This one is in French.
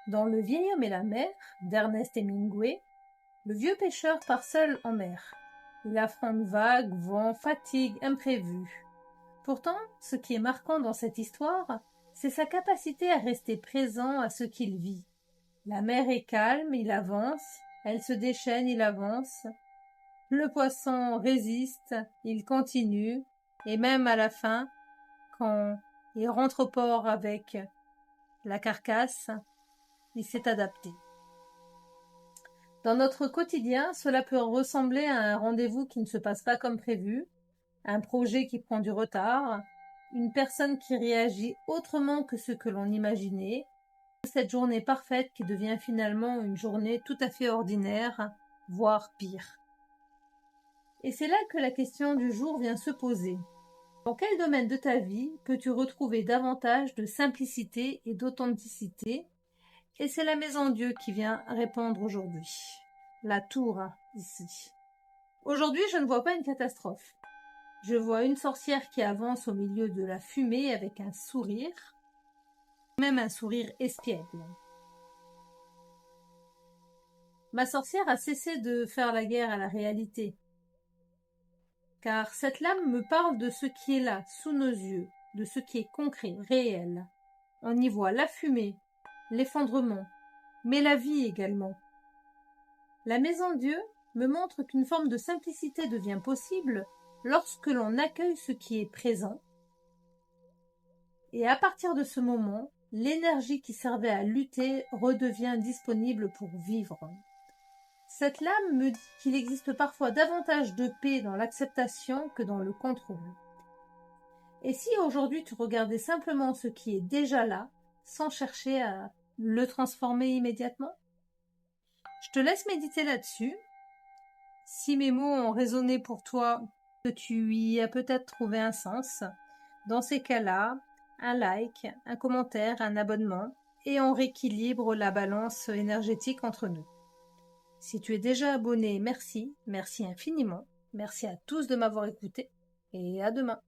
Dans Le vieil homme et la mer d'Ernest Hemingway, le vieux pêcheur part seul en mer. Il affronte vagues, vents, fatigues, imprévus. Pourtant, ce qui est marquant dans cette histoire, c'est sa capacité à rester présent à ce qu'il vit. La mer est calme, il avance, elle se déchaîne, il avance. Le poisson résiste, il continue, et même à la fin, quand il rentre au port avec la carcasse, il s'est adapté. Dans notre quotidien, cela peut ressembler à un rendez-vous qui ne se passe pas comme prévu, un projet qui prend du retard, une personne qui réagit autrement que ce que l'on imaginait, cette journée parfaite qui devient finalement une journée tout à fait ordinaire, voire pire. Et c'est là que la question du jour vient se poser. Dans quel domaine de ta vie peux-tu retrouver davantage de simplicité et d'authenticité? Et c'est la Maison Dieu qui vient répondre aujourd'hui. La tour, ici. Aujourd'hui, je ne vois pas une catastrophe. Je vois une sorcière qui avance au milieu de la fumée avec un sourire, même un sourire espiègle. Ma sorcière a cessé de faire la guerre à la réalité, car cette lame me parle de ce qui est là, sous nos yeux, de ce qui est concret, réel. On y voit la fumée, l'effondrement, mais la vie également. La Maison Dieu me montre qu'une forme de simplicité devient possible lorsque l'on accueille ce qui est présent. Et à partir de ce moment, l'énergie qui servait à lutter redevient disponible pour vivre. Cette lame me dit qu'il existe parfois davantage de paix dans l'acceptation que dans le contrôle. Et si aujourd'hui tu regardais simplement ce qui est déjà là, sans chercher à le transformer immédiatement? Je te laisse méditer là-dessus. Si mes mots ont résonné pour toi, que tu y as peut-être trouvé un sens, dans ces cas-là, un like, un commentaire, un abonnement, et on rééquilibre la balance énergétique entre nous. Si tu es déjà abonné, merci, merci infiniment, merci à tous de m'avoir écouté, et à demain.